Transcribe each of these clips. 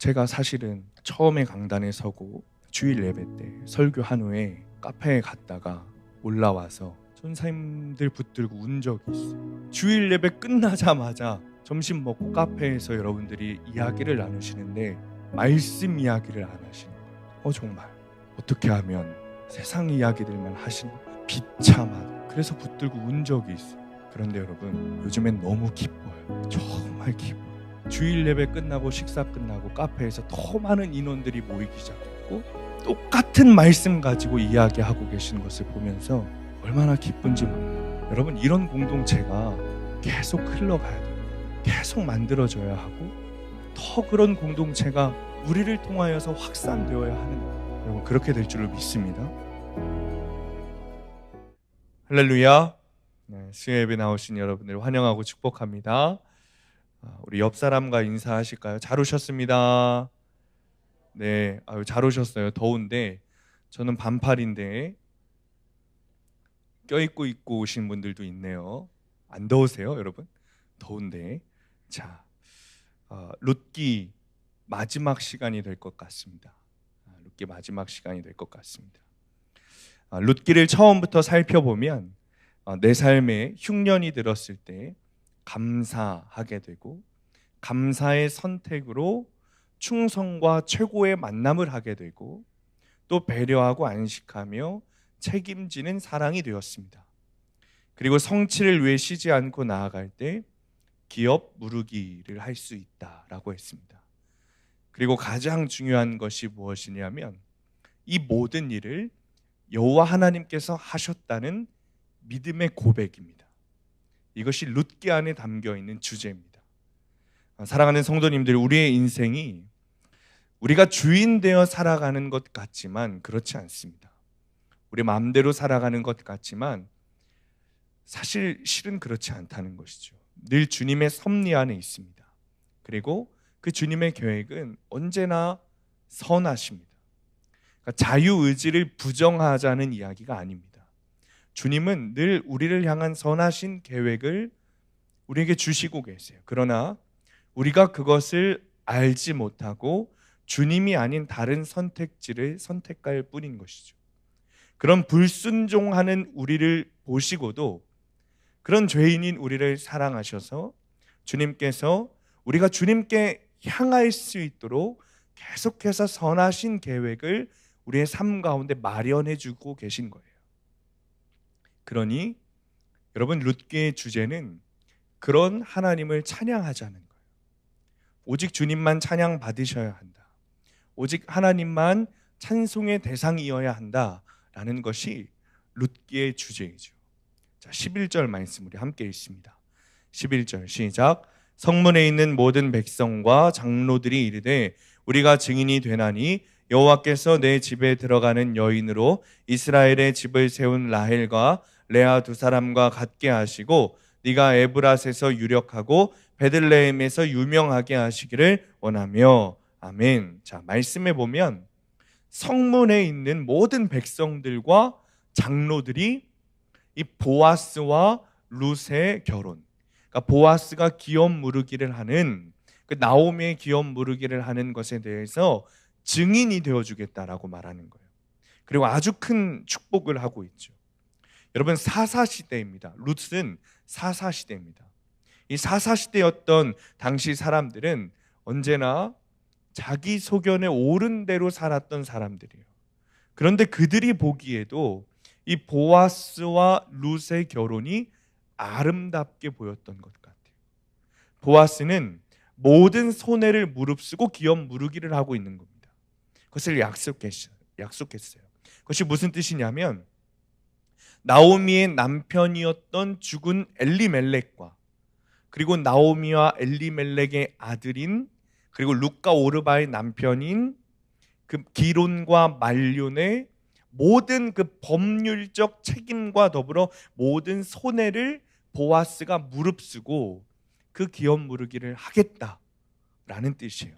제가 사실은 처음에 강단에 서고 주일 예배 때 설교한 후에 카페에 갔다가 올라와서 전사님들 붙들고 운 적이 있어요. 주일 예배 끝나자마자 점심 먹고 카페에서 여러분들이 이야기를 나누시는데 말씀 이야기를 안 하시는 거예요. 정말 어떻게 하면 세상 이야기들만 하시는 거예요. 비참하다. 그래서 붙들고 운 적이 있어요. 그런데 여러분, 요즘엔 너무 기뻐요. 정말 기뻐요. 주일 예배 끝나고 식사 끝나고 카페에서 더 많은 인원들이 모이기 시작했고 똑같은 말씀 가지고 이야기하고 계시는 것을 보면서 얼마나 기쁜지 몰라요. 여러분, 이런 공동체가 계속 흘러가야 돼요. 계속 만들어져야 하고 더 그런 공동체가 우리를 통하여서 확산되어야 하는 거예요. 여러분, 그렇게 될 줄로 믿습니다. 할렐루야. 수요 예배 나오신 여러분들 환영하고 축복합니다. 우리 옆 사람과 인사하실까요? 잘 오셨습니다. 네, 잘 오셨어요. 더운데 저는 반팔인데 껴입고 입고 오신 분들도 있네요. 안 더우세요, 여러분? 더운데. 자, 룻기 마지막 시간이 될 것 같습니다. 룻기 마지막 시간이 될 것 같습니다. 룻기를 처음부터 살펴보면 내 삶에 흉년이 들었을 때 감사하게 되고 감사의 선택으로 충성과 최고의 만남을 하게 되고 또 배려하고 안식하며 책임지는 사랑이 되었습니다. 그리고 성취를 위해 쉬지 않고 나아갈 때 기업 무르기를 할 수 있다라고 했습니다. 그리고 가장 중요한 것이 무엇이냐면 이 모든 일을 여호와 하나님께서 하셨다는 믿음의 고백입니다. 이것이 룻기 안에 담겨 있는 주제입니다. 사랑하는 성도님들, 우리의 인생이 우리가 주인 되어 살아가는 것 같지만 그렇지 않습니다. 우리 마음대로 살아가는 것 같지만 실은 그렇지 않다는 것이죠. 늘 주님의 섭리 안에 있습니다. 그리고 그 주님의 계획은 언제나 선하십니다. 그러니까 자유의지를 부정하자는 이야기가 아닙니다. 주님은 늘 우리를 향한 선하신 계획을 우리에게 주시고 계세요. 그러나 우리가 그것을 알지 못하고 주님이 아닌 다른 선택지를 선택할 뿐인 것이죠. 그런 불순종하는 우리를 보시고도 그런 죄인인 우리를 사랑하셔서 주님께서 우리가 주님께 향할 수 있도록 계속해서 선하신 계획을 우리의 삶 가운데 마련해 주고 계신 거예요. 그러니 여러분, 룻기의 주제는 그런 하나님을 찬양하자는 거예요. 오직 주님만 찬양 받으셔야 한다. 오직 하나님만 찬송의 대상이어야 한다라는 것이 룻기의 주제이죠. 자, 11절 말씀 우리 함께 읽습니다. 11절 시작. 성문에 있는 모든 백성과 장로들이 이르되 우리가 증인이 되나니 여호와께서 내 집에 들어가는 여인으로 이스라엘의 집을 세운 라헬과 레아 두 사람과 같게 하시고 네가 에브랏에서 유력하고 베들레헴에서 유명하게 하시기를 원하며. 아멘. 자, 말씀에 보면 성문에 있는 모든 백성들과 장로들이 이 보아스와 룻의 결혼, 그러니까 보아스가 기업 무르기를 하는 그 나오미의 기업 무르기를 하는 것에 대해서 증인이 되어주겠다라고 말하는 거예요. 그리고 아주 큰 축복을 하고 있죠. 여러분, 사사시대입니다. 룻은 사사시대입니다. 이 사사시대였던 당시 사람들은 언제나 자기 소견에 옳은 대로 살았던 사람들이에요. 그런데 그들이 보기에도 이 보아스와 룻의 결혼이 아름답게 보였던 것 같아요. 보아스는 모든 손해를 무릅쓰고 기업 무르기를 하고 있는 겁니다. 그것을 약속했어요. 그것이 무슨 뜻이냐면 나오미의 남편이었던 죽은 엘리멜렉과 그리고 나오미와 엘리멜렉의 아들인 그리고 룻과 오르바의 남편인 그 기론과 말론의 모든 그 법률적 책임과 더불어 모든 손해를 보아스가 무릅쓰고 그 기업 무르기를 하겠다라는 뜻이에요.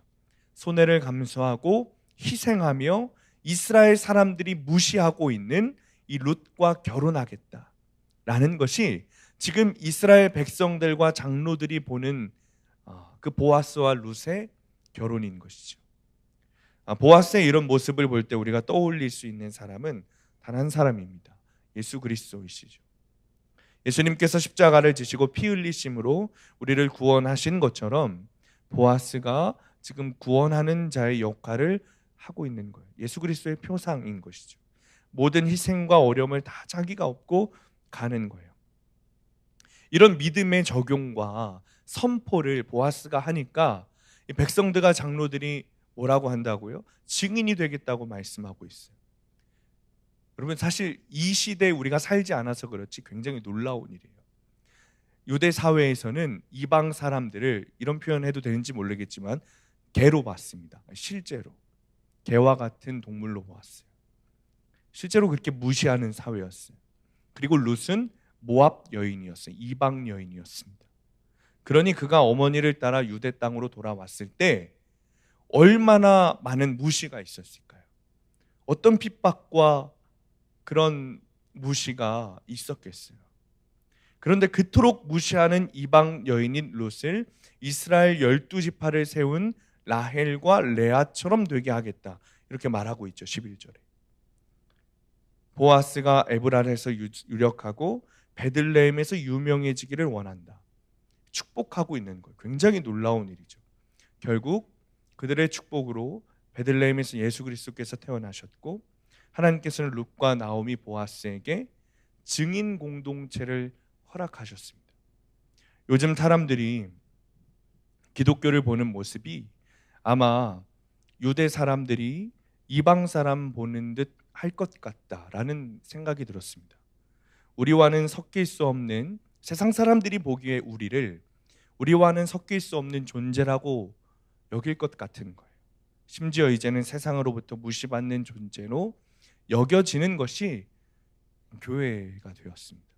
손해를 감수하고 희생하며 이스라엘 사람들이 무시하고 있는 이 룻과 결혼하겠다라는 것이 지금 이스라엘 백성들과 장로들이 보는 그 보아스와 룻의 결혼인 것이죠. 보아스의 이런 모습을 볼 때 우리가 떠올릴 수 있는 사람은 단 한 사람입니다. 예수 그리스도이시죠. 예수님께서 십자가를 지시고 피 흘리심으로 우리를 구원하신 것처럼 보아스가 지금 구원하는 자의 역할을 하고 있는 거예요. 예수 그리스도의 표상인 것이죠. 모든 희생과 어려움을 다 자기가 업고 가는 거예요. 이런 믿음의 적용과 선포를 보아스가 하니까 이 백성들과 장로들이 뭐라고 한다고요? 증인이 되겠다고 말씀하고 있어요. 여러분, 사실 이 시대에 우리가 살지 않아서 그렇지 굉장히 놀라운 일이에요. 유대 사회에서는 이방 사람들을, 이런 표현해도 되는지 모르겠지만, 개로 봤습니다. 실제로 개와 같은 동물로 보았어요. 실제로 그렇게 무시하는 사회였어요. 그리고 룻은 모압 여인이었어요. 이방 여인이었습니다. 그러니 그가 어머니를 따라 유대 땅으로 돌아왔을 때 얼마나 많은 무시가 있었을까요? 어떤 핍박과 그런 무시가 있었겠어요. 그런데 그토록 무시하는 이방 여인인 룻을 이스라엘 12지파를 세운 라헬과 레아처럼 되게 하겠다, 이렇게 말하고 있죠. 11절에 보아스가 에브랄에서 유력하고 베들레헴에서 유명해지기를 원한다, 축복하고 있는 거예요. 굉장히 놀라운 일이죠. 결국 그들의 축복으로 베들레헴에서 예수 그리스도께서 태어나셨고, 하나님께서는 룻과 나오미, 보아스에게 증인 공동체를 허락하셨습니다. 요즘 사람들이 기독교를 보는 모습이 아마 유대 사람들이 이방 사람 보는 듯 할 것 같다라는 생각이 들었습니다. 우리와는 섞일 수 없는, 세상 사람들이 보기에 우리와는 섞일 수 없는 존재라고 여길 것 같은 거예요. 심지어 이제는 세상으로부터 무시받는 존재로 여겨지는 것이 교회가 되었습니다.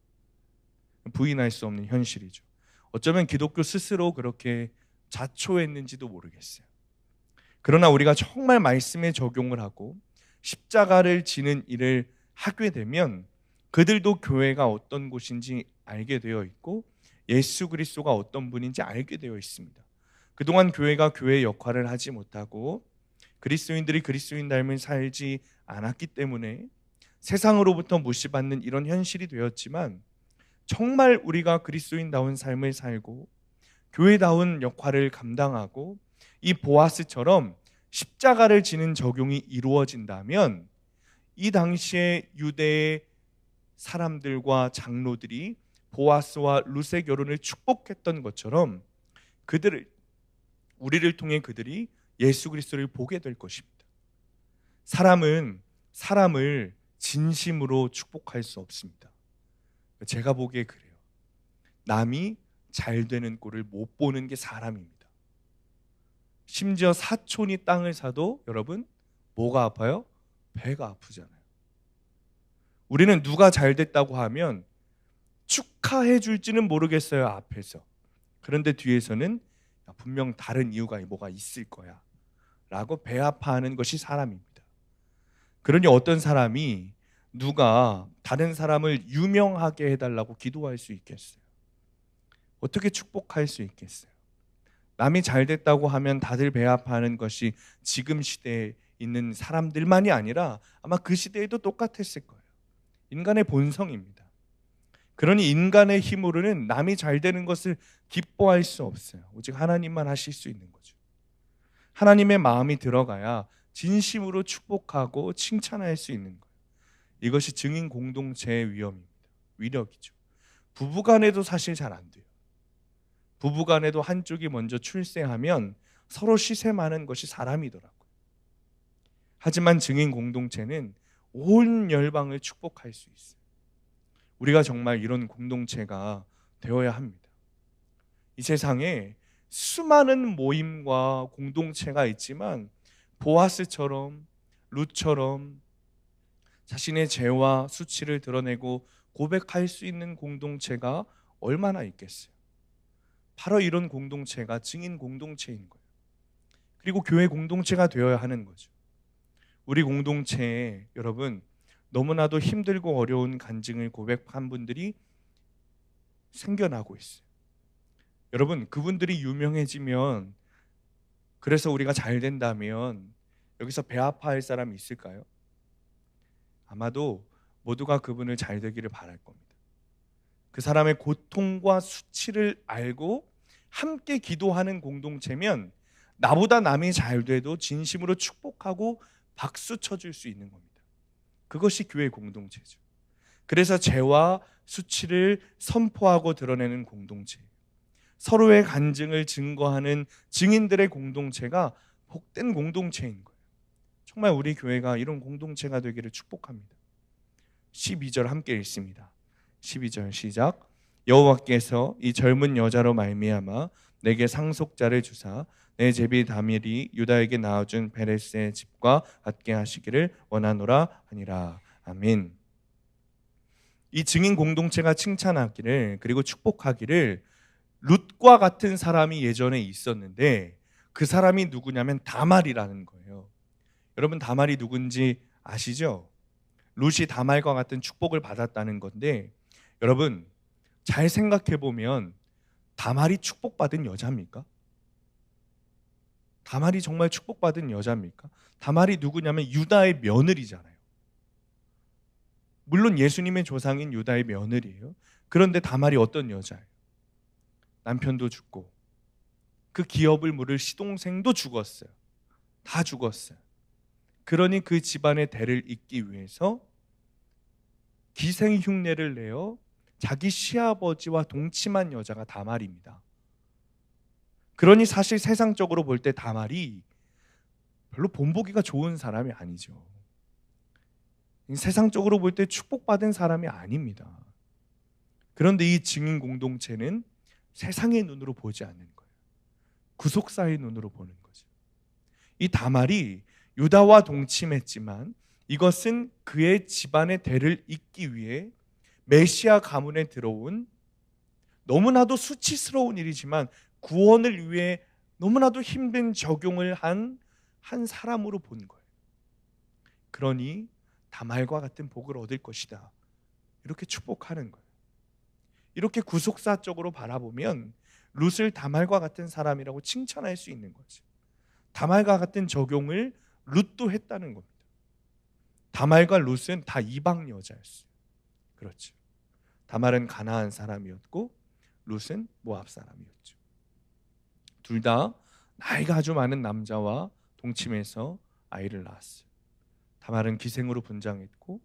부인할 수 없는 현실이죠. 어쩌면 기독교 스스로 그렇게 자초했는지도 모르겠어요. 그러나 우리가 정말 말씀에 적용을 하고 십자가를 지는 일을 하게 되면 그들도 교회가 어떤 곳인지 알게 되어 있고 예수 그리스도가 어떤 분인지 알게 되어 있습니다. 그동안 교회가 교회의 역할을 하지 못하고 그리스도인들이 그리스도인 닮은 살지 않았기 때문에 세상으로부터 무시받는 이런 현실이 되었지만, 정말 우리가 그리스도인다운 삶을 살고 교회다운 역할을 감당하고 이 보아스처럼 십자가를 지는 적용이 이루어진다면, 이 당시에 유대의 사람들과 장로들이 보아스와 룻의 결혼을 축복했던 것처럼 우리를 통해 그들이 예수 그리스도를 보게 될 것입니다. 사람은 사람을 진심으로 축복할 수 없습니다. 제가 보기에 그래요. 남이 잘 되는 꼴을 못 보는 게 사람입니다. 심지어 사촌이 땅을 사도 여러분, 뭐가 아파요? 배가 아프잖아요. 우리는 누가 잘 됐다고 하면 축하해 줄지는 모르겠어요, 앞에서. 그런데 뒤에서는 분명 다른 이유가 뭐가 있을 거야 라고 배 아파하는 것이 사람입니다. 그러니 어떤 사람이 누가 다른 사람을 유명하게 해달라고 기도할 수 있겠어요? 어떻게 축복할 수 있겠어요? 남이 잘 됐다고 하면 다들 배 아파하는 것이 지금 시대에 있는 사람들만이 아니라 아마 그 시대에도 똑같았을 거예요. 인간의 본성입니다. 그러니 인간의 힘으로는 남이 잘 되는 것을 기뻐할 수 없어요. 오직 하나님만 하실 수 있는 거죠. 하나님의 마음이 들어가야 진심으로 축복하고 칭찬할 수 있는 거예요. 이것이 증인 공동체의 위력이죠. 부부간에도 사실 잘 안 돼요. 부부간에도 한쪽이 먼저 출세하면 서로 시샘하는 것이 사람이더라고요. 하지만 증인 공동체는 온 열방을 축복할 수 있어요. 우리가 정말 이런 공동체가 되어야 합니다. 이 세상에 수많은 모임과 공동체가 있지만 보아스처럼 룻처럼 자신의 죄와 수치를 드러내고 고백할 수 있는 공동체가 얼마나 있겠어요. 바로 이런 공동체가 증인 공동체인 거예요. 그리고 교회 공동체가 되어야 하는 거죠. 우리 공동체에 여러분, 너무나도 힘들고 어려운 간증을 고백한 분들이 생겨나고 있어요. 여러분, 그분들이 유명해지면, 그래서 우리가 잘 된다면 여기서 배 아파할 사람이 있을까요? 아마도 모두가 그분을 잘 되기를 바랄 겁니다. 그 사람의 고통과 수치를 알고 함께 기도하는 공동체면 나보다 남이 잘 돼도 진심으로 축복하고 박수 쳐줄 수 있는 겁니다. 그것이 교회 공동체죠. 그래서 죄와 수치를 선포하고 드러내는 공동체, 서로의 간증을 증거하는 증인들의 공동체가 복된 공동체인 거예요. 정말 우리 교회가 이런 공동체가 되기를 축복합니다. 12절 함께 읽습니다. 12절 시작. 여호와께서 이 젊은 여자로 말미암아 내게 상속자를 주사 내 제비 다밀이 유다에게 낳아준 베레스의 집과 같게 하시기를 원하노라 하니라. 아멘. 이 증인 공동체가 칭찬하기를 그리고 축복하기를 룻과 같은 사람이 예전에 있었는데 그 사람이 누구냐면 다말이라는 거예요. 여러분 다말이 누군지 아시죠? 룻이 다말과 같은 축복을 받았다는 건데 여러분 잘 생각해 보면 다말이 축복받은 여자입니까? 다말이 정말 축복받은 여자입니까? 다말이 누구냐면 유다의 며느리잖아요. 물론 예수님의 조상인 유다의 며느리예요. 그런데 다말이 어떤 여자예요? 남편도 죽고 그 기업을 물을 시동생도 죽었어요. 다 죽었어요. 그러니 그 집안의 대를 잇기 위해서 기생 흉내를 내어 자기 시아버지와 동침한 여자가 다말입니다. 그러니 사실 세상적으로 볼 때 다말이 별로 본보기가 좋은 사람이 아니죠. 세상적으로 볼 때 축복받은 사람이 아닙니다. 그런데 이 증인 공동체는 세상의 눈으로 보지 않는 거예요. 구속사의 눈으로 보는 거죠. 이 다말이 유다와 동침했지만 이것은 그의 집안의 대를 잇기 위해 메시아 가문에 들어온 너무나도 수치스러운 일이지만 구원을 위해 너무나도 힘든 적용을 한 사람으로 본 거예요. 그러니 다말과 같은 복을 얻을 것이다. 이렇게 축복하는 거예요. 이렇게 구속사적으로 바라보면 룻을 다말과 같은 사람이라고 칭찬할 수 있는 거죠. 다말과 같은 적용을 룻도 했다는 겁니다. 다말과 룻은 다 이방 여자였어요. 그렇죠. 다말은 가나안 사람이었고 룻은 모압 사람이었죠. 둘 다 나이가 아주 많은 남자와 동침해서 아이를 낳았어요. 다말은 기생으로 분장했고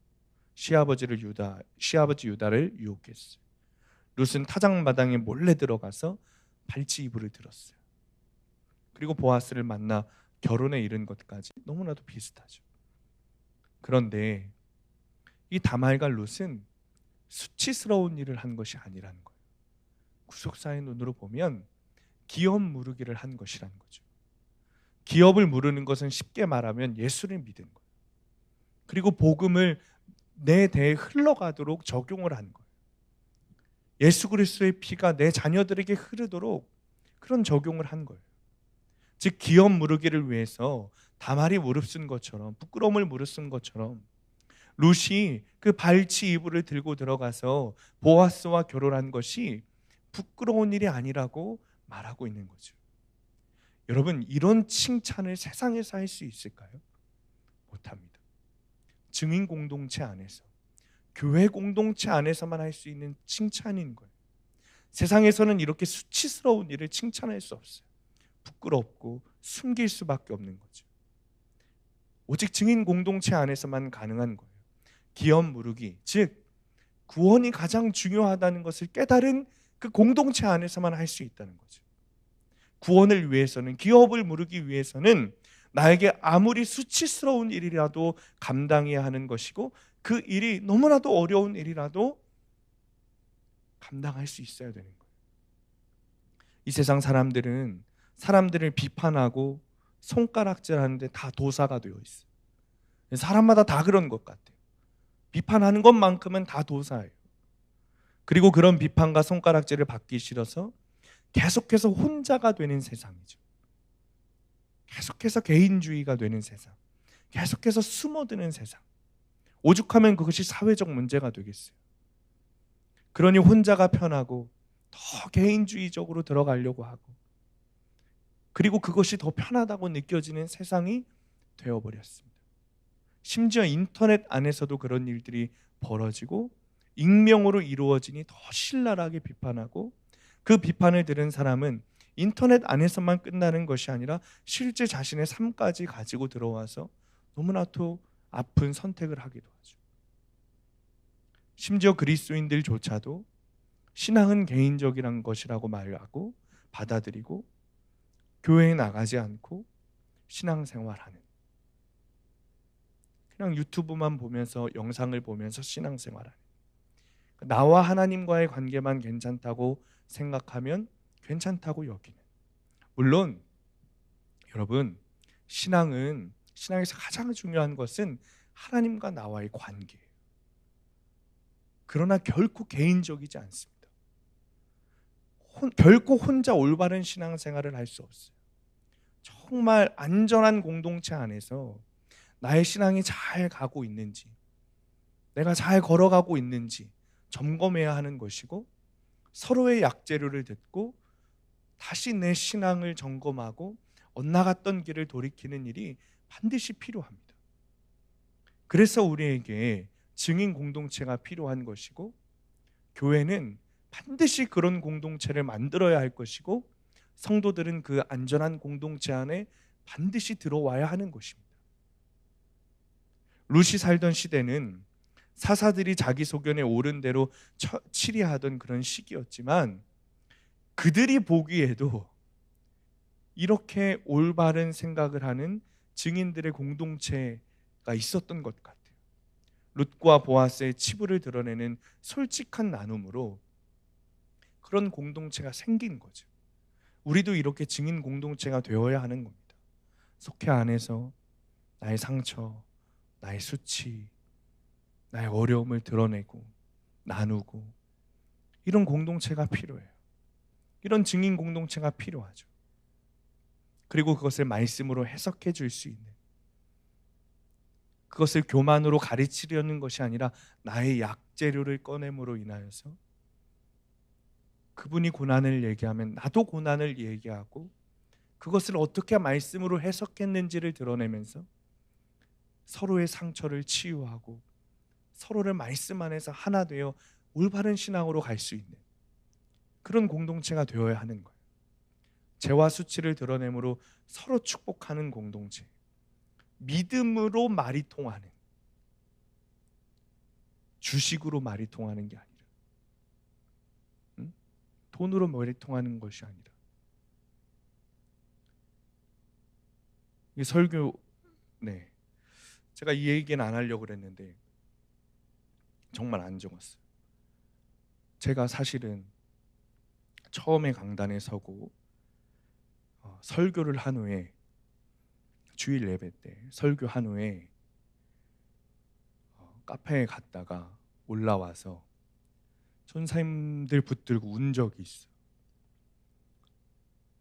시아버지 유다를 유혹했어요. 룻은 타작마당에 몰래 들어가서 발치 이불을 들었어요. 그리고 보아스를 만나 결혼에 이른 것까지 너무나도 비슷하죠. 그런데 이 다말과 룻은 수치스러운 일을 한 것이 아니라는 거예요. 구속사의 눈으로 보면 기업 무르기를 한 것이라는 거죠. 기업을 무르는 것은 쉽게 말하면 예수를 믿은 거예요. 그리고 복음을 내 대에 흘러가도록 적용을 한 거예요. 예수 그리스도의 피가 내 자녀들에게 흐르도록 그런 적용을 한 거예요. 즉 기업 무르기를 위해서 다말이 무릅쓴 것처럼 부끄러움을 무릅쓴 것처럼 룻이 그 발치 이불을 들고 들어가서 보아스와 결혼한 것이 부끄러운 일이 아니라고 말하고 있는 거죠. 여러분 이런 칭찬을 세상에서 할 수 있을까요? 못합니다. 증인 공동체 안에서 교회 공동체 안에서만 할 수 있는 칭찬인 거예요. 세상에서는 이렇게 수치스러운 일을 칭찬할 수 없어요. 부끄럽고 숨길 수밖에 없는 거죠. 오직 증인 공동체 안에서만 가능한 거예요. 기업 무르기, 즉 구원이 가장 중요하다는 것을 깨달은 그 공동체 안에서만 할 수 있다는 거죠. 구원을 위해서는, 기업을 무르기 위해서는 나에게 아무리 수치스러운 일이라도 감당해야 하는 것이고 그 일이 너무나도 어려운 일이라도 감당할 수 있어야 되는 거예요. 이 세상 사람들은 사람들을 비판하고 손가락질하는데 다 도사가 되어 있어요. 사람마다 다 그런 것 같아요. 비판하는 것만큼은 다 도사예요. 그리고 그런 비판과 손가락질을 받기 싫어서 계속해서 혼자가 되는 세상이죠. 계속해서 개인주의가 되는 세상, 계속해서 숨어드는 세상. 오죽하면 그것이 사회적 문제가 되겠어요. 그러니 혼자가 편하고 더 개인주의적으로 들어가려고 하고, 그리고 그것이 더 편하다고 느껴지는 세상이 되어버렸습니다. 심지어 인터넷 안에서도 그런 일들이 벌어지고 익명으로 이루어지니 더 신랄하게 비판하고, 그 비판을 들은 사람은 인터넷 안에서만 끝나는 것이 아니라 실제 자신의 삶까지 가지고 들어와서 너무나도 아픈 선택을 하기도 하죠. 심지어 그리스도인들조차도 신앙은 개인적이란 것이라고 말하고 받아들이고 교회에 나가지 않고 신앙생활하는, 그냥 유튜브만 보면서 영상을 보면서 신앙생활하는, 나와 하나님과의 관계만 괜찮다고 생각하면 괜찮다고 여기는. 물론 여러분, 신앙에서 가장 중요한 것은 하나님과 나와의 관계예요. 그러나 결코 개인적이지 않습니다. 결코 혼자 올바른 신앙생활을 할 수 없어요. 정말 안전한 공동체 안에서 나의 신앙이 잘 가고 있는지, 내가 잘 걸어가고 있는지 점검해야 하는 것이고, 서로의 약재료를 듣고 다시 내 신앙을 점검하고 엇나갔던 길을 돌이키는 일이 반드시 필요합니다. 그래서 우리에게 증인 공동체가 필요한 것이고, 교회는 반드시 그런 공동체를 만들어야 할 것이고, 성도들은 그 안전한 공동체 안에 반드시 들어와야 하는 것입니다. 룻이 살던 시대는 사사들이 자기 소견에 옳은 대로 치리하던 그런 시기였지만, 그들이 보기에도 이렇게 올바른 생각을 하는 증인들의 공동체가 있었던 것 같아요. 룻과 보아스의 치부를 드러내는 솔직한 나눔으로 그런 공동체가 생긴 거죠. 우리도 이렇게 증인 공동체가 되어야 하는 겁니다. 속회 안에서 나의 상처, 나의 수치, 나의 어려움을 드러내고 나누고, 이런 공동체가 필요해요. 이런 증인 공동체가 필요하죠. 그리고 그것을 말씀으로 해석해 줄 수 있는, 그것을 교만으로 가르치려는 것이 아니라 나의 약재료를 꺼냄으로 인하여서 그분이 고난을 얘기하면 나도 고난을 얘기하고, 그것을 어떻게 말씀으로 해석했는지를 드러내면서 서로의 상처를 치유하고 서로를 말씀 안에서 하나 되어 올바른 신앙으로 갈 수 있는 그런 공동체가 되어야 하는 거예요. 죄와 수치를 드러내므로 서로 축복하는 공동체, 믿음으로 말이 통하는, 주식으로 말이 통하는 게 아니라, 돈으로 말이 통하는 것이 아니라. 이 설교, 네, 제가 이 얘기는 안 하려고 그랬는데 정말 안 적었어요. 제가 사실은 처음에 강단에 서고 설교를 한 후에, 주일 예배 때 설교한 후에 카페에 갔다가 올라와서 전사님들 붙들고 운 적이 있어요.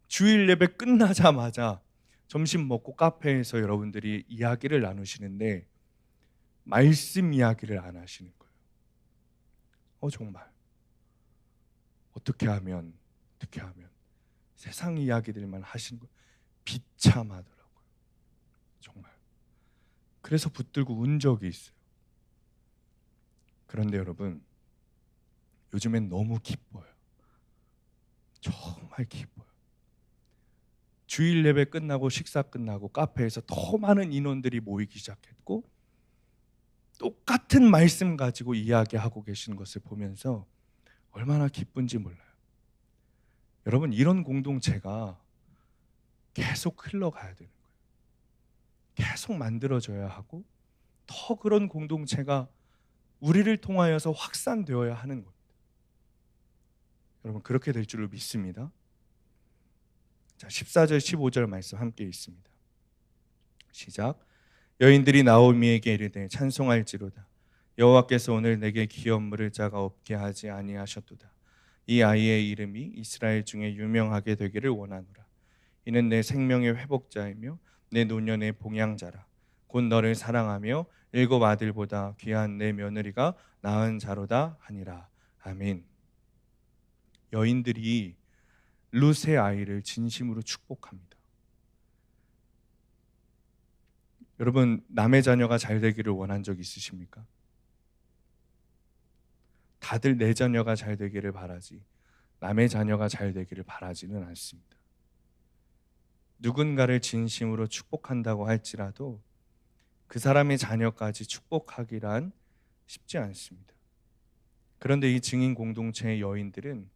주일 예배 끝나자마자 점심 먹고 카페에서 여러분들이 이야기를 나누시는데 말씀 이야기를 안 하시는 거예요. 정말 어떻게 하면 세상 이야기들만 하시는 거예요. 비참하더라고요. 정말. 그래서 붙들고 운 적이 있어요. 그런데 여러분, 요즘엔 너무 기뻐요. 정말 기뻐요. 주일 예배 끝나고 식사 끝나고 카페에서 더 많은 인원들이 모이기 시작했고, 똑같은 말씀 가지고 이야기하고 계시는 것을 보면서 얼마나 기쁜지 몰라요. 여러분, 이런 공동체가 계속 흘러가야 되는 거예요. 계속 만들어져야 하고, 더 그런 공동체가 우리를 통하여서 확산되어야 하는 겁니다. 여러분, 그렇게 될 줄로 믿습니다. 자, 14절 15절 말씀 함께 읽습니다. 시작. 여인들이 나오미에게 이르되 찬송할지로다. 여호와께서 오늘 내게 기업 물을 자가 없게 하지 아니하셨도다. 이 아이의 이름이 이스라엘 중에 유명하게 되기를 원하노라. 이는 내 생명의 회복자이며 내 노년의 봉양자라. 곧 너를 사랑하며 7 아들보다 귀한 내 며느리가 낳은 자로다 하니라. 아멘. 여인들이 룻의 아이를 진심으로 축복합니다. 여러분, 남의 자녀가 잘 되기를 원한 적 있으십니까? 다들 내 자녀가 잘 되기를 바라지 남의 자녀가 잘 되기를 바라지는 않습니다. 누군가를 진심으로 축복한다고 할지라도 그 사람의 자녀까지 축복하기란 쉽지 않습니다. 그런데 이 증인 공동체의 여인들은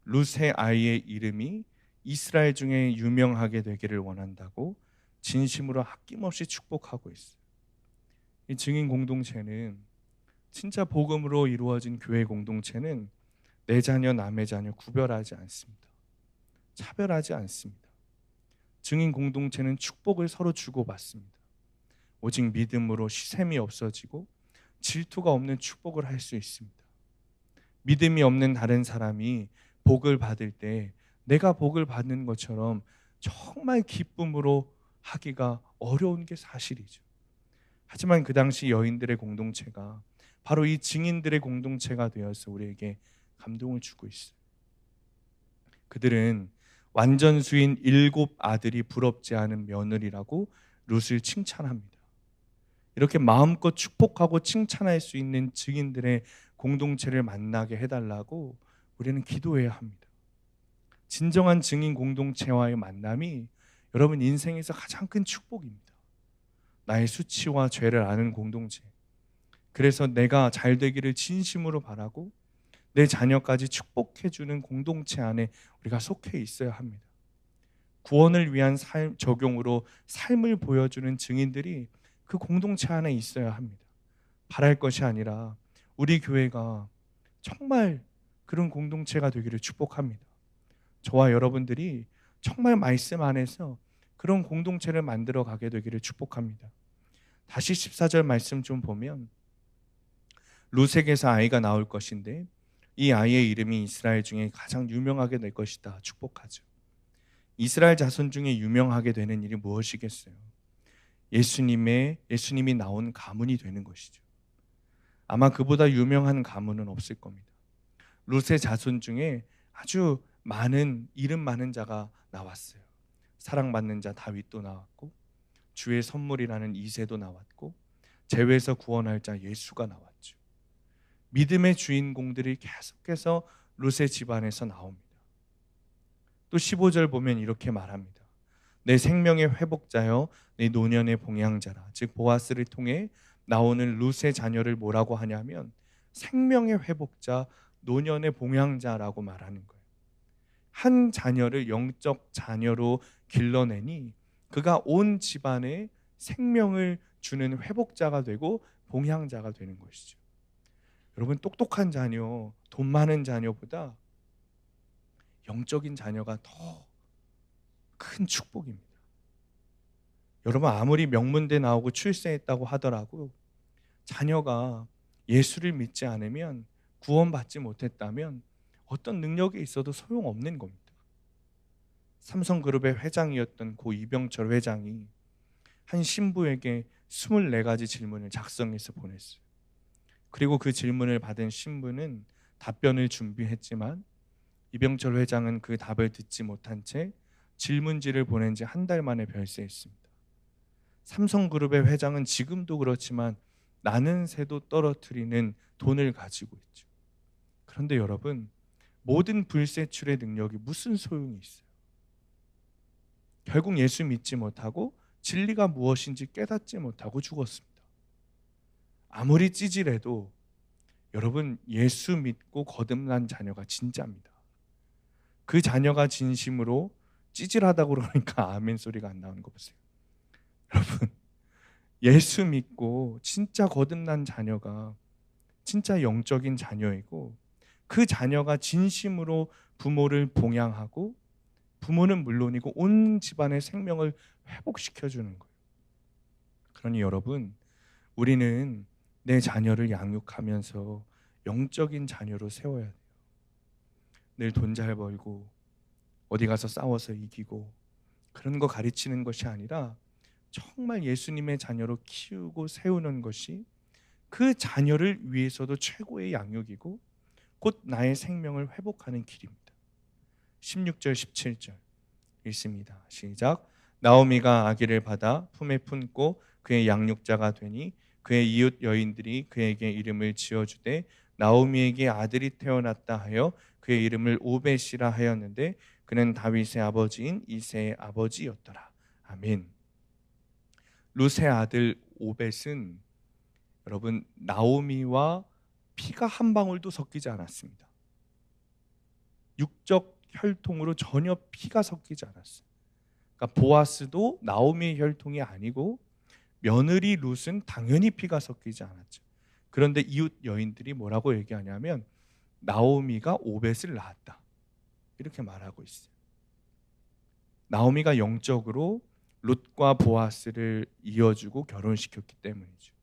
룻의 아이의 이름이 이스라엘 중에 유명하게 되기를 원한다고 진심으로 아낌없이 축복하고 있어요. 이 증인 공동체는, 진짜 복음으로 이루어진 교회 공동체는 내 자녀 남의 자녀 구별하지 않습니다. 차별하지 않습니다. 증인 공동체는 축복을 서로 주고받습니다. 오직 믿음으로 시샘이 없어지고 질투가 없는 축복을 할 수 있습니다. 믿음이 없는 다른 사람이 복을 받을 때 내가 복을 받는 것처럼 정말 기쁨으로 하기가 어려운 게 사실이죠. 하지만 그 당시 여인들의 공동체가 바로 이 증인들의 공동체가 되어서 우리에게 감동을 주고 있어요. 그들은 완전수인 7 아들이 부럽지 않은 며느리라고 룻을 칭찬합니다. 이렇게 마음껏 축복하고 칭찬할 수 있는 증인들의 공동체를 만나게 해달라고 우리는 기도해야 합니다. 진정한 증인 공동체와의 만남이 여러분 인생에서 가장 큰 축복입니다. 나의 수치와 죄를 아는 공동체. 그래서 내가 잘 되기를 진심으로 바라고 내 자녀까지 축복해주는 공동체 안에 우리가 속해 있어야 합니다. 구원을 위한 적용으로 삶을 보여주는 증인들이 그 공동체 안에 있어야 합니다. 바랄 것이 아니라 우리 교회가 정말 그런 공동체가 되기를 축복합니다. 저와 여러분들이 정말 말씀 안에서 그런 공동체를 만들어 가게 되기를 축복합니다. 다시 14절 말씀 좀 보면 룻에게서 아이가 나올 것인데 이 아이의 이름이 이스라엘 중에 가장 유명하게 될 것이다. 축복하죠. 이스라엘 자손 중에 유명하게 되는 일이 무엇이겠어요? 예수님이 나온 가문이 되는 것이죠. 아마 그보다 유명한 가문은 없을 겁니다. 룻의 자손 중에 아주 많은 이름 많은 자가 나왔어요. 사랑받는 자 다윗도 나왔고 주의 선물이라는 이새도 나왔고 재회에서 구원할 자 예수가 나왔죠. 믿음의 주인공들이 계속해서 룻의 집안에서 나옵니다. 또 15절 보면 이렇게 말합니다. 내 생명의 회복자여 내 노년의 봉양자라. 즉 보아스를 통해 나오는 룻의 자녀를 뭐라고 하냐면 생명의 회복자, 노년의 봉양자라고 말하는 거예요. 한 자녀를 영적 자녀로 길러내니 그가 온 집안에 생명을 주는 회복자가 되고 봉양자가 되는 것이죠. 여러분, 똑똑한 자녀, 돈 많은 자녀보다 영적인 자녀가 더 큰 축복입니다. 여러분, 아무리 명문대 나오고 출세했다고 하더라도 자녀가 예수를 믿지 않으면, 구원받지 못했다면 어떤 능력이 있어도 소용없는 겁니다. 삼성그룹의 회장이었던 고 이병철 회장이 한 신부에게 24가지 질문을 작성해서 보냈어요. 그리고 그 질문을 받은 신부는 답변을 준비했지만 이병철 회장은 그 답을 듣지 못한 채 질문지를 보낸 지 한 달 만에 별세했습니다. 삼성그룹의 회장은 지금도 그렇지만 나는 새도 떨어뜨리는 돈을 가지고 있죠. 그런데 여러분, 모든 불세출의 능력이 무슨 소용이 있어요? 결국 예수 믿지 못하고 진리가 무엇인지 깨닫지 못하고 죽었습니다. 아무리 찌질해도 여러분, 예수 믿고 거듭난 자녀가 진짜입니다. 그 자녀가 진심으로 찌질하다고 그러니까 아멘 소리가 안 나오는 거 보세요. 여러분, 예수 믿고 진짜 거듭난 자녀가 진짜 영적인 자녀이고 그 자녀가 진심으로 부모를 봉양하고 부모는 물론이고 온 집안의 생명을 회복시켜주는 거예요. 그러니 여러분, 우리는 내 자녀를 양육하면서 영적인 자녀로 세워야 돼요. 늘 돈 잘 벌고 어디 가서 싸워서 이기고 그런 거 가르치는 것이 아니라 정말 예수님의 자녀로 키우고 세우는 것이 그 자녀를 위해서도 최고의 양육이고 곧 나의 생명을 회복하는 길입니다. 16절 17절 읽습니다. 시작. 나오미가 아기를 받아 품에 품고 그의 양육자가 되니 그의 이웃 여인들이 그에게 이름을 지어주되 나오미에게 아들이 태어났다 하여 그의 이름을 오벳이라 하였는데 그는 다윗의 아버지인 이새의 아버지였더라. 아멘. 룻의 아들 오벳은 여러분 나오미와 피가 한 방울도 섞이지 않았습니다. 육적 혈통으로 전혀 피가 섞이지 않았어요. 그러니까 보아스도 나오미의 혈통이 아니고 며느리 룻은 당연히 피가 섞이지 않았죠. 그런데 이웃 여인들이 뭐라고 얘기하냐면 나오미가 오벳을 낳았다 이렇게 말하고 있어요. 나오미가 영적으로 룻과 보아스를 이어주고 결혼시켰기 때문이죠.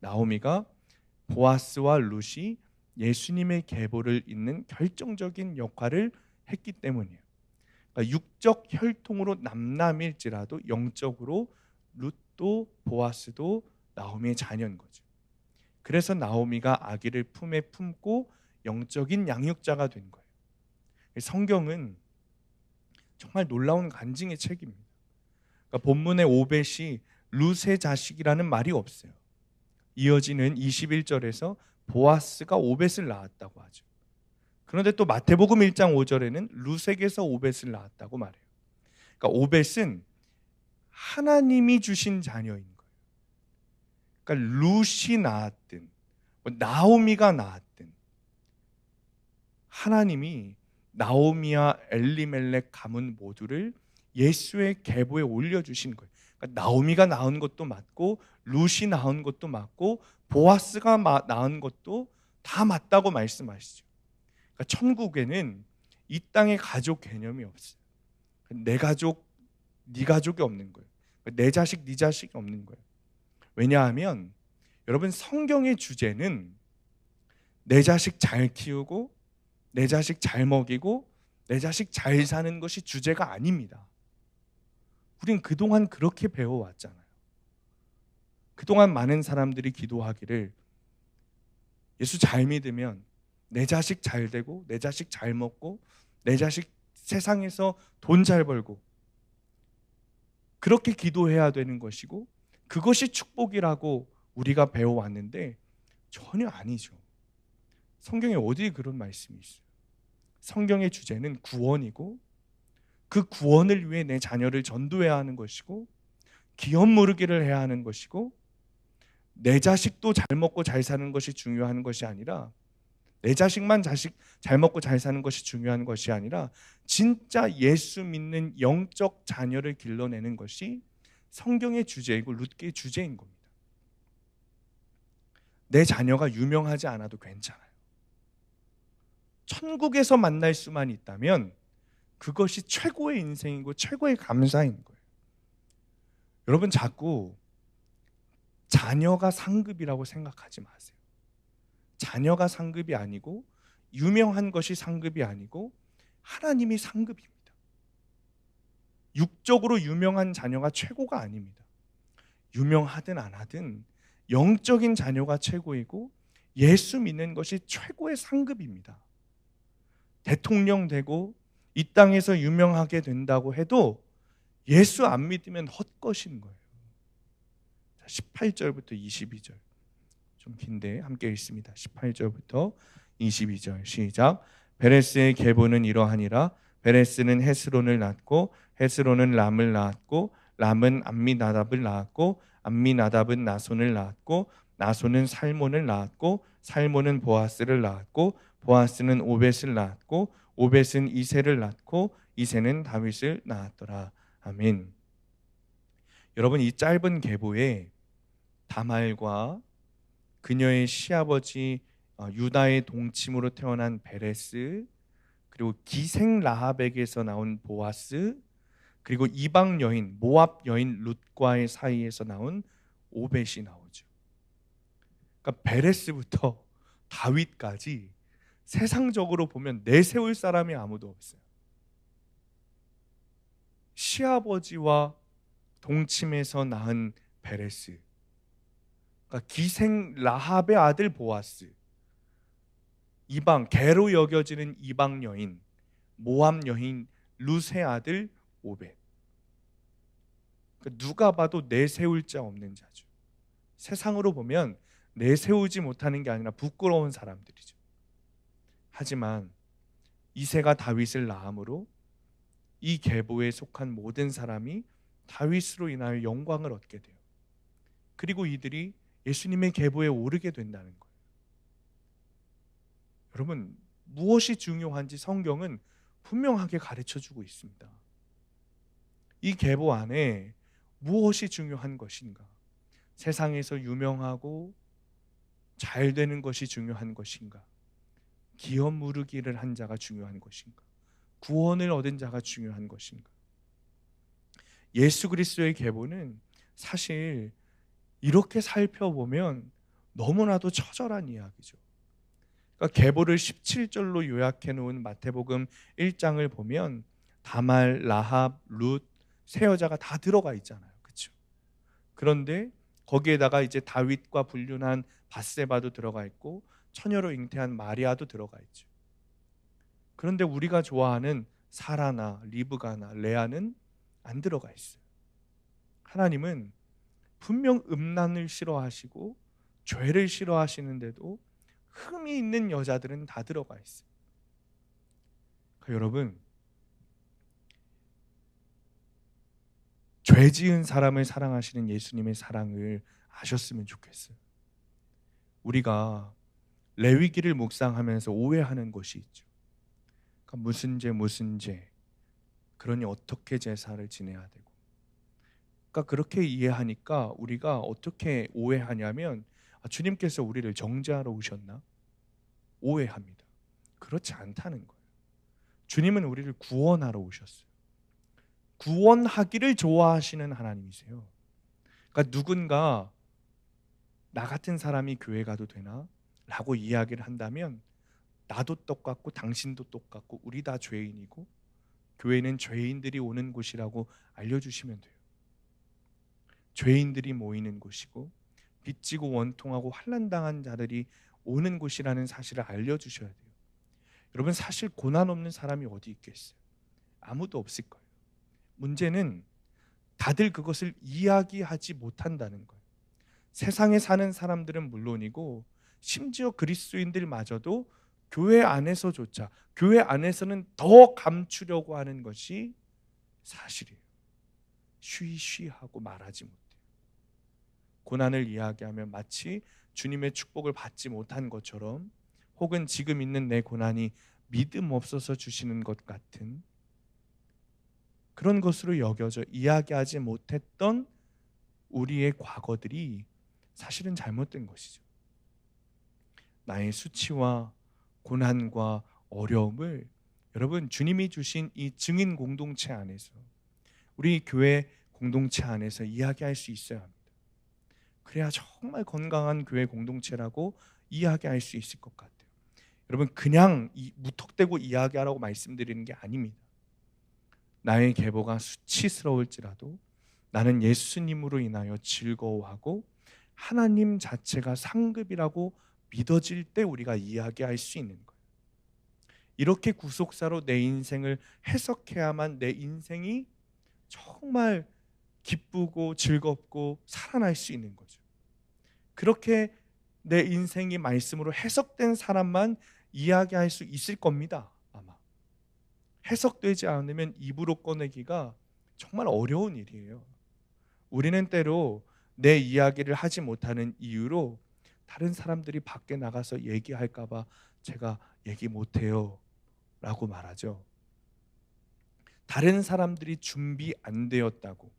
나오미가 보아스와 룻이 예수님의 계보를 잇는 결정적인 역할을 했기 때문이에요. 그러니까 육적 혈통으로 남남일지라도 영적으로 룻도 보아스도 나오미의 자녀인 거죠. 그래서 나오미가 아기를 품에 품고 영적인 양육자가 된 거예요. 성경은 정말 놀라운 간증의 책입니다. 그러니까 본문의 오벳이 룻의 자식이라는 말이 없어요. 이어지는 21절에서 보아스가 오벳을 낳았다고 하죠. 그런데 또 마태복음 1장 5절에는 룻에게서 오벳을 낳았다고 말해요. 그러니까 오벳은 하나님이 주신 자녀인 거예요. 그러니까 룻이 낳았든 나오미가 낳았든 하나님이 나오미와 엘리멜렉 가문 모두를 예수의 계보에 올려주신 거예요. 그러니까 나오미가 낳은 것도 맞고 룻이 낳은 것도 맞고 보아스가 낳은 것도 다 맞다고 말씀하시죠. 그러니까 천국에는 이 땅의 가족 개념이 없어요. 내 가족, 네 가족이 없는 거예요. 내 자식, 네 자식이 없는 거예요. 왜냐하면 여러분 성경의 주제는 내 자식 잘 키우고 내 자식 잘 먹이고 내 자식 잘 사는 것이 주제가 아닙니다. 우린 그동안 그렇게 배워왔잖아요. 그동안 많은 사람들이 기도하기를 예수 잘 믿으면 내 자식 잘 되고 내 자식 잘 먹고 내 자식 세상에서 돈 잘 벌고 그렇게 기도해야 되는 것이고 그것이 축복이라고 우리가 배워왔는데 전혀 아니죠. 성경에 어디 그런 말씀이 있어요? 성경의 주제는 구원이고 그 구원을 위해 내 자녀를 전도해야 하는 것이고 기업 모르기를 해야 하는 것이고 내 자식도 잘 먹고 잘 사는 것이 중요한 것이 아니라 내 자식만 잘 먹고 잘 사는 것이 중요한 것이 아니라 진짜 예수 믿는 영적 자녀를 길러내는 것이 성경의 주제이고 룻기의 주제인 겁니다. 내 자녀가 유명하지 않아도 괜찮아요. 천국에서 만날 수만 있다면 그것이 최고의 인생이고 최고의 감사인 거예요. 여러분 자꾸 자녀가 상급이라고 생각하지 마세요. 자녀가 상급이 아니고 유명한 것이 상급이 아니고 하나님이 상급입니다. 육적으로 유명한 자녀가 최고가 아닙니다. 유명하든 안 하든 영적인 자녀가 최고이고 예수 믿는 것이 최고의 상급입니다. 대통령 되고 이 땅에서 유명하게 된다고 해도 예수 안 믿으면 헛것인 거예요. 18절부터 22절 좀 긴데 함께 읽습니다. 18절부터 22절 시작. 베레스의 계보는 이러하니라. 베레스는 헤스론을 낳고 헤스론은 람을 낳았고 람은 암미나답을 낳았고 암미나답은 나손을 낳았고 나손은 살몬을 낳았고 살몬은 보아스를 낳았고 보아스는 오벳을 낳았고 오벳은 이새를 낳고 이새는 다윗을 낳았더라. 아멘. 여러분 이 짧은 계보에 다말과 그녀의 시아버지 유다의 동침으로 태어난 베레스 그리고 기생 라합에게서 나온 보아스 그리고 이방 여인 모압 여인 룻과의 사이에서 나온 오벳이 나오죠. 그러니까 베레스부터 다윗까지 세상적으로 보면 내세울 사람이 아무도 없어요. 시아버지와 동침에서 낳은 베레스, 그러니까 기생 라합의 아들 보아스, 이방 개로 여겨지는 이방 여인 모압 여인 룻의 아들 오벳. 누가 봐도 내세울 자 없는 자죠. 세상으로 보면 내세우지 못하는 게 아니라 부끄러운 사람들이죠. 하지만 이새가 다윗을 낳음으로 이 계보에 속한 모든 사람이 다윗으로 인하여 영광을 얻게 돼요. 그리고 이들이 예수님의 계보에 오르게 된다는 거예요. 여러분, 무엇이 중요한지 성경은 분명하게 가르쳐 주고 있습니다. 이 계보 안에 무엇이 중요한 것인가? 세상에서 유명하고 잘 되는 것이 중요한 것인가? 기업 무르기를 한 자가 중요한 것인가? 구원을 얻은 자가 중요한 것인가? 예수 그리스도의 계보는 사실 이렇게 살펴보면 너무나도 처절한 이야기죠. 그러니까 계보를 17절로 요약해 놓은 마태복음 1장을 보면 다말, 라합, 룻, 세 여자가 다 들어가 있잖아요. 그렇죠? 그런데 거기에다가 이제 다윗과 불륜한 밧세바도 들어가 있고 처녀로 잉태한 마리아도 들어가 있죠. 그런데 우리가 좋아하는 사라나 리브가나 레아는 안 들어가 있어요. 하나님은 분명 음란을 싫어하시고 죄를 싫어하시는데도 흠이 있는 여자들은 다 들어가 있어요. 그러니까 여러분, 죄 지은 사람을 사랑하시는 예수님의 사랑을 아셨으면 좋겠어요. 우리가 레위기를 묵상하면서 오해하는 것이 있죠. 그러니까 무슨 죄, 그러니 어떻게 제사를 지내야 되고, 그러니까 그렇게 이해하니까 우리가 어떻게 오해하냐면 주님께서 우리를 정죄하러 오셨나? 오해합니다. 그렇지 않다는 거예요. 주님은 우리를 구원하러 오셨어요. 구원하기를 좋아하시는 하나님이세요. 그러니까 누군가 나 같은 사람이 교회 가도 되나? 라고 이야기를 한다면 나도 똑같고 당신도 똑같고 우리 다 죄인이고 교회는 죄인들이 오는 곳이라고 알려주시면 돼요. 죄인들이 모이는 곳이고 빚지고 원통하고 환난당한 자들이 오는 곳이라는 사실을 알려주셔야 돼요. 여러분, 사실 고난 없는 사람이 어디 있겠어요? 아무도 없을 거예요. 문제는 다들 그것을 이야기하지 못한다는 거예요. 세상에 사는 사람들은 물론이고 심지어 그리스도인들마저도 교회 안에서조차, 교회 안에서는 더 감추려고 하는 것이 사실이에요. 쉬쉬하고 말하지 못해요. 고난을 이야기하면 마치 주님의 축복을 받지 못한 것처럼, 혹은 지금 있는 내 고난이 믿음 없어서 주시는 것 같은 그런 것으로 여겨져 이야기하지 못했던 우리의 과거들이 사실은 잘못된 것이죠. 나의 수치와 고난과 어려움을 여러분, 주님이 주신 이 증인 공동체 안에서, 우리 교회 공동체 안에서 이야기할 수 있어야 합니다. 그래야 정말 건강한 교회 공동체라고 이야기할 수 있을 것 같아요. 여러분, 그냥 무턱대고 이야기하라고 말씀드리는 게 아닙니다. 나의 계보가 수치스러울지라도 나는 예수님으로 인하여 즐거워하고 하나님 자체가 상급이라고 믿어질 때 우리가 이야기할 수 있는 거예요. 이렇게 구속사로 내 인생을 해석해야만 내 인생이 정말 기쁘고 즐겁고 살아날 수 있는 거죠. 그렇게 내 인생이 말씀으로 해석된 사람만 이야기할 수 있을 겁니다. 아마 해석되지 않으면 입으로 꺼내기가 정말 어려운 일이에요. 우리는 때로 내 이야기를 하지 못하는 이유로 다른 사람들이 밖에 나가서 얘기할까 봐 제가 얘기 못해요 라고 말하죠. 다른 사람들이 준비 안 되었다고,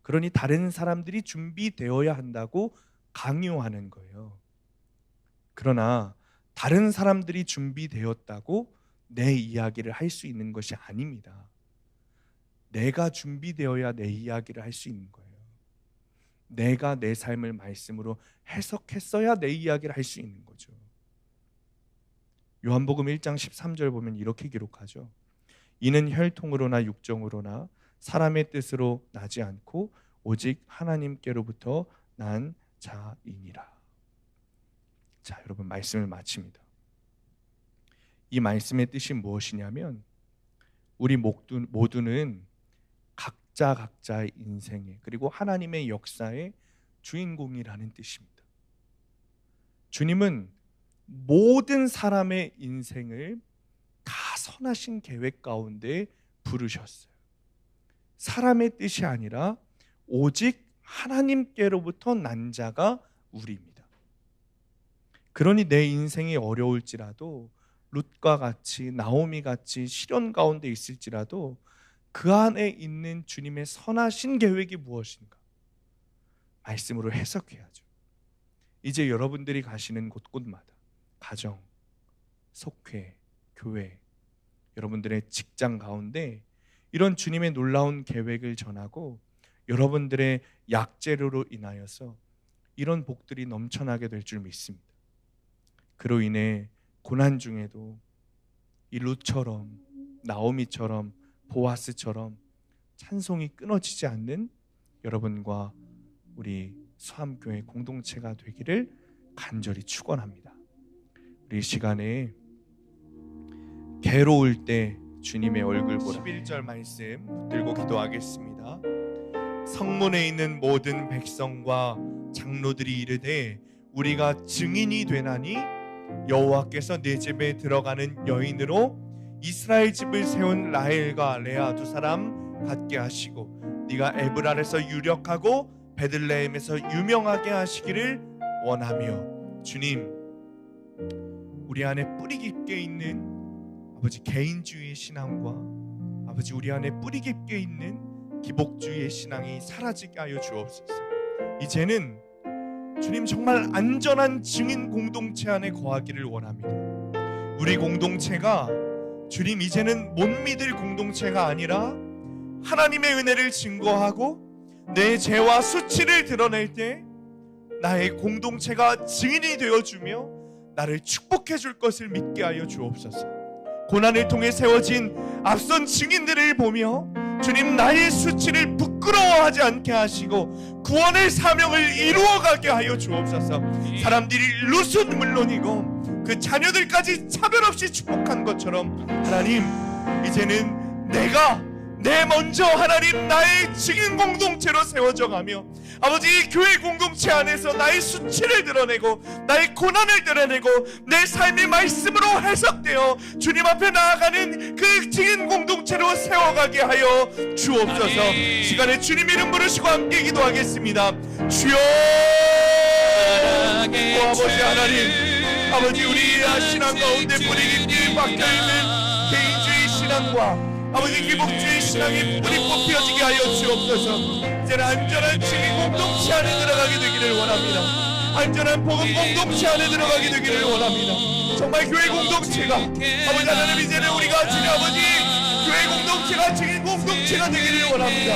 그러니 다른 사람들이 준비되어야 한다고 강요하는 거예요. 그러나 다른 사람들이 준비되었다고 내 이야기를 할 수 있는 것이 아닙니다. 내가 준비되어야 내 이야기를 할 수 있는 거예요. 내가 내 삶을 말씀으로 해석했어야 내 이야기를 할 수 있는 거죠. 요한복음 1장 13절 보면 이렇게 기록하죠. 이는 혈통으로나 육정으로나 사람의 뜻으로 나지 않고 오직 하나님께로부터 난 자이니라. 자, 여러분, 말씀을 마칩니다. 이 말씀의 뜻이 무엇이냐면 우리 모두는 각자의 인생에, 그리고 하나님의 역사의 주인공이라는 뜻입니다. 주님은 모든 사람의 인생을 다 선하신 계획 가운데 부르셨어요. 사람의 뜻이 아니라 오직 하나님께로부터 난 자가 우리입니다. 그러니 내 인생이 어려울지라도, 룻과 같이, 나오미 같이 시련 가운데 있을지라도 그 안에 있는 주님의 선하신 계획이 무엇인가 말씀으로 해석해야죠. 이제 여러분들이 가시는 곳곳마다, 가정, 속회, 교회, 여러분들의 직장 가운데 이런 주님의 놀라운 계획을 전하고 여러분들의 약재료로 인하여서 이런 복들이 넘쳐나게 될 줄 믿습니다. 그로 인해 고난 중에도 이 룻처럼, 나오미처럼, 보아스처럼 찬송이 끊어지지 않는 여러분과 우리 수암교회 공동체가 되기를 간절히 축원합니다. 우리 시간에 괴로울 때 주님의 얼굴 보라, 11절 말씀 붙들고 기도하겠습니다. 성문에 있는 모든 백성과 장로들이 이르되 우리가 증인이 되나니 여호와께서 내 집에 들어가는 여인으로 이스라엘 집을 세운 라헬과 레아 두 사람 같게 하시고 네가 에브랄에서 유력하고 베들레헴에서 유명하게 하시기를 원하며, 주님, 우리 안에 뿌리 깊게 있는 아버지 개인주의의 신앙과 아버지 우리 안에 뿌리 깊게 있는 기복주의의 신앙이 사라지게 하여 주옵소서. 이제는 주님 정말 안전한 증인 공동체 안에 거하기를 원합니다. 우리 공동체가 주님 이제는 못 믿을 공동체가 아니라 하나님의 은혜를 증거하고 내 죄와 수치를 드러낼 때 나의 공동체가 증인이 되어주며 나를 축복해 줄 것을 믿게 하여 주옵소서. 고난을 통해 세워진 앞선 증인들을 보며 주님 나의 수치를 부끄러워하지 않게 하시고 구원의 사명을 이루어가게 하여 주옵소서. 사람들이 룻은 물론이고 그 자녀들까지 차별 없이 축복한 것처럼 하나님, 이제는 내가 먼저 하나님 나의 증인 공동체로 세워져 가며 아버지 교회 공동체 안에서 나의 수치를 드러내고 나의 고난을 드러내고 내 삶이 말씀으로 해석되어 주님 앞에 나아가는 그 증인 공동체로 세워가게 하여 주옵소서. 시간에 주님 이름 부르시고 함께 기도하겠습니다. 주여, 아버지 하나님, 아버지 우리의 신앙 가운데 뿌리 깊이 박혀있는 개인주의 신앙과 아버지 기복주의 신앙이 뿌리 뽑혀지게 하여 주옵소서. 이제는 안전한 증인 공동체 안에 들어가게 되기를 원합니다. 안전한 복음 공동체 안에 들어가게 되기를 원합니다. 정말 교회 공동체가 아버지 하나님, 이제는 우리가 주님 아버지 교회 공동체가 증인 공동체가 되기를 원합니다.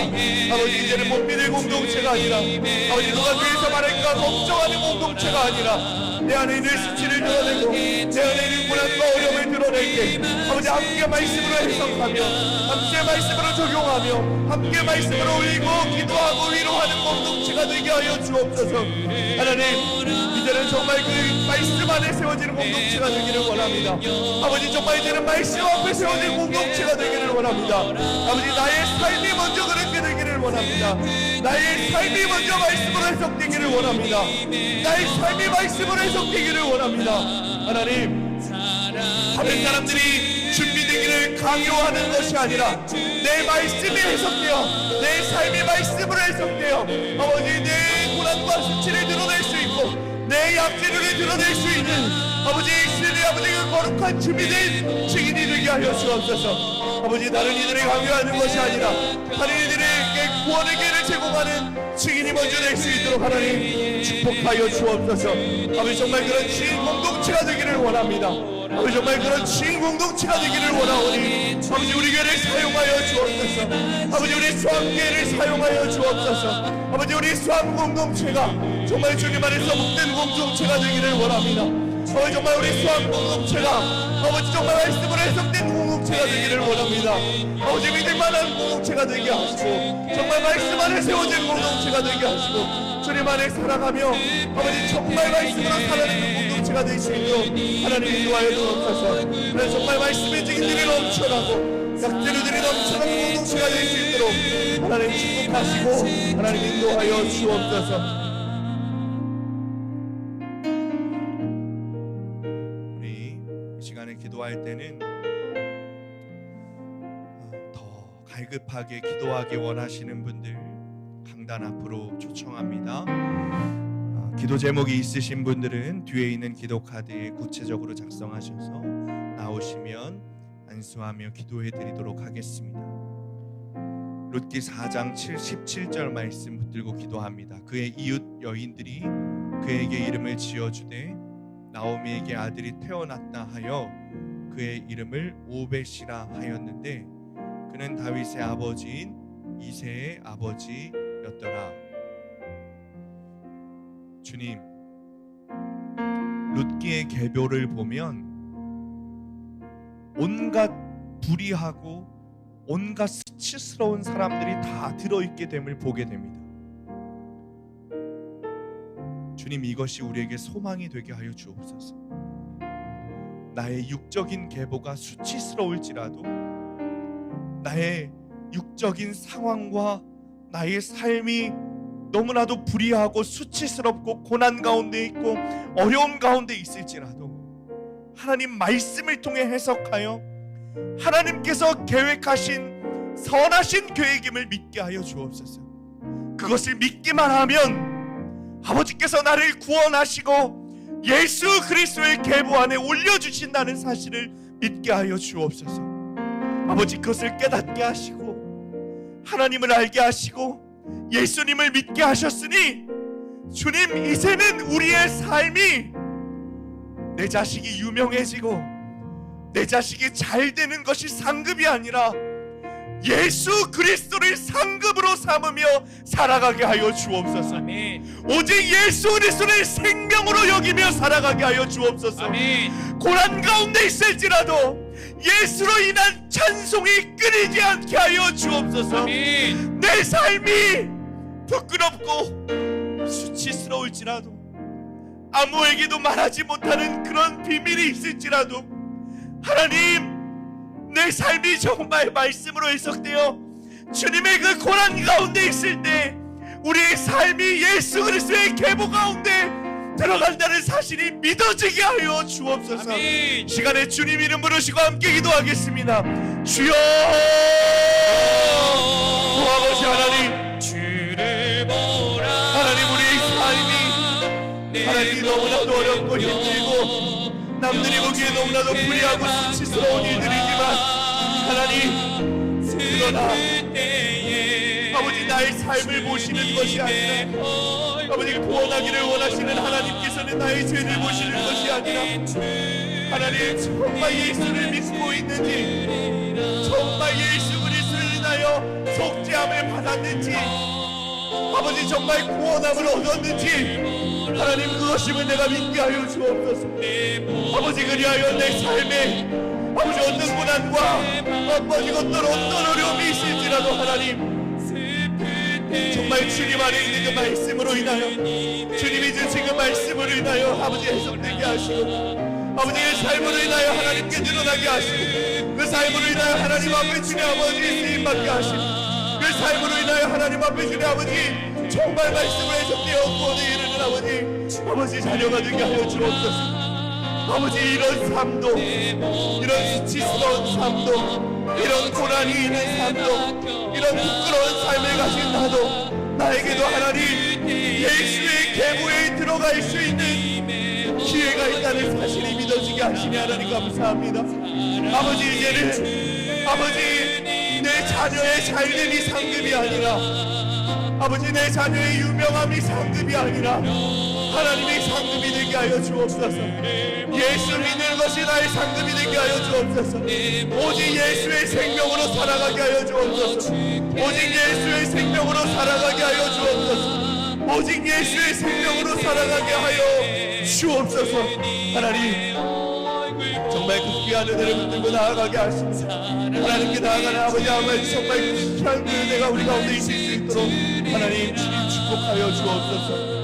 아버지 이제는 못 믿을 공동체가 아니라 아버지 누가 교회에서 말할까 걱정하는 공동체가 아니라 내 안에 있는 수치를 드러내고 내 안에 있는 고난과 어려움을 드러낼 때 아버지 함께 말씀으로 해석하며 함께 말씀으로 적용하며 함께 말씀으로 울리고 기도하고 위로하는 공동체가 되게 하여 주옵소서. 하나님, 이제는 정말 그 말씀 안에 세워지는 공동체가 되기를 원합니다. 아버지 정말 이제는 말씀 앞에 세워진 공동체가 되기를 원합니다. 아버지 나의 삶이 먼저 그렇게 되기를 원합니다. 나의 삶이 먼저 말씀으로 해석되기를 원합니다. 나의 삶이 말씀으로 해석되기를 원합니다. 하나님, 다른 사람들이 준비되기를 강요하는 것이 아니라 내 말씀이 해석되어 내 삶이 말씀으로 해석되어 아버지 내 고난과 수치를 드러낼 수 있고 내 약재를 드러낼 수 있는 아버지 신의 아버지 그 거룩한 준비된 증인이 되게 하여 주옵소서. 아버지 다른 이들이 강요하는 것이 아니라 다른 이들에게 구원의 길을 제공하는 증인이 먼저 될 수 있도록 하나님 축복하여 주옵소서. 아버지 정말 그런 증인 공동체가 되기를 원합니다. 아버지 정말 그런 증인 공동체가 되기를 원하오니 아버지 우리 교회를 사용하여 주옵소서. 아버지 우리 수암교회를 사용하여 주옵소서. 아버지 우리 수암 공동체가 정말 주님 안에서 복된 공동체가 되기를 원합니다. 아버지 정말 우리 수암 공동체가 아버지 정말 말씀으로 해석된 공동체가 되기를 원합니다. 아버지 믿을만한 공동체가 되게 하시고 정말 말씀 안에 세워진 공동체가 되게 하시고 주님 안에 살아가며 아버지 정말 말씀으로 살아가는 공동체가 될 수 있도록 하나님 인도하여 주옵소서. 그래서 정말 말씀의 증인들이 넘쳐나고 약재료들이 넘쳐나는 공동체가 될 수 있도록 하나님 축복하시고 하나님 인도하여 주옵소서. 우리 이 시간에 기도할 때는 더 갈급하게 기도하기 원하시는 분들 강단 앞으로 초청합니다. 기도 제목이 있으신 분들은 뒤에 있는 기도 카드에 구체적으로 작성하셔서 나오시면 안수하며 기도해 드리도록 하겠습니다. 룻기 4장 17절 말씀 붙들고 기도합니다. 그의 이웃 여인들이 그에게 이름을 지어주되 나오미에게 아들이 태어났다 하여 그의 이름을 오벳이라 하였는데 그는 다윗의 아버지인 이새의 아버지였더라. 주님, 룻기의 계보를 보면 온갖 불의하고 온갖 수치스러운 사람들이 다 들어있게 됨을 보게 됩니다. 주님, 이것이 우리에게 소망이 되게 하여 주옵소서. 나의 육적인 계보가 수치스러울지라도 나의 육적인 상황과 나의 삶이 너무나도 불의하고 수치스럽고 고난 가운데 있고 어려움 가운데 있을지라도 하나님 말씀을 통해 해석하여 하나님께서 계획하신 선하신 계획임을 믿게 하여 주옵소서. 그것을 믿기만 하면 아버지께서 나를 구원하시고 예수 그리스도의 계보 안에 올려주신다는 사실을 믿게 하여 주옵소서. 아버지, 그것을 깨닫게 하시고 하나님을 알게 하시고 예수님을 믿게 하셨으니 주님, 이제는 우리의 삶이 내 자식이 유명해지고 내 자식이 잘 되는 것이 상급이 아니라 예수 그리스도를 상급으로 삼으며 살아가게 하여 주옵소서. 아멘. 오직 예수 그리스도를 생명으로 여기며 살아가게 하여 주옵소서. 아멘. 고난 가운데 있을지라도 예수로 인한 찬송이 끊이지 않게 하여 주옵소서. 아멘. 내 삶이 부끄럽고 수치스러울지라도 아무에게도 말하지 못하는 그런 비밀이 있을지라도 하나님, 내 삶이 정말 말씀으로 해석되어 주님의 그 고난 가운데 있을 때 우리의 삶이 예수 그리스도의 계보 가운데 들어간다는 사실이 믿어지게 하여 주옵소서. 아멘. 시간에 주님 이름 부르시고 함께 기도하겠습니다. 주여, 아버지 하나님, 주를 보라. 하나님, 우리의 삶이 하나님 너무나도 어렵고 힘들고 남들이 보기에 너무나도 불의하고 수치스러운 일들이지만 하나님, 그러나 아버지, 나의 삶을 보시는 것이 아니라 아버지, 구원하기를 원하시는 하나님께서는 나의 죄를 보시는 것이 아니라 하나님, 정말 예수를 믿고 있는지 정말 예수 그리스도를 인하여 속죄함을 받았는지 아버지, 정말 구원함을 얻었는지 하나님, 그것임을 내가 믿게 하여 주옵소서. 아버지, 그리하여 내 삶에 아버지 어떤 고난과 아버지 어떤 어려움이 있을지라도 하나님, 정말 주님 안에 있는 그 말씀으로 인하여 주님이 주신 그 말씀으로 인하여 아버지 해석되게 하시고 아버지의 삶으로 인하여 하나님께 드러나게 하시고 그 삶으로 인하여 하나님 앞에 주님 아버지 쓰임받게 하시고 그 삶으로 인하여 하나님 앞에 주님 아버지 정말 말씀을 해석되어 구원에 이르는 아버지 자녀가 되게 하여 주옵소서. 아버지, 이런 삶도 이런 수치스러운 삶도 이런 고난이 있는 삶도 이런 부끄러운 삶을 가진 나도 나에게도 하나님 예수의 계보에 들어갈 수 있는 기회가 있다는 사실이 믿어지게 하시니 하나님 감사합니다. 아버지, 이제는 아버지 내 자녀의 잘됨이 상급이 아니라 아버지 내 자녀의 유명함이 상급이 아니라 하나님의 상급이 되게 하여 주옵소서. 예수 믿는 것이 나의 상급이 되게 하여 주옵소서. 오직 예수의 생명으로 살아가게 하여 주옵소서. 오직 예수의 생명으로 살아가게 하여 주옵소서. 오직 예수의 생명으로 살아가게 하여 주옵소서. 하나님, 정말 그 귀한 은혜를 붙들고 나아가게 하십니다. 하나님께 나아가는 아버지 정말 귀한 그 은혜가 우리 가운데 있을 수 있도록 하나님 주님 축복하여 주옵소서.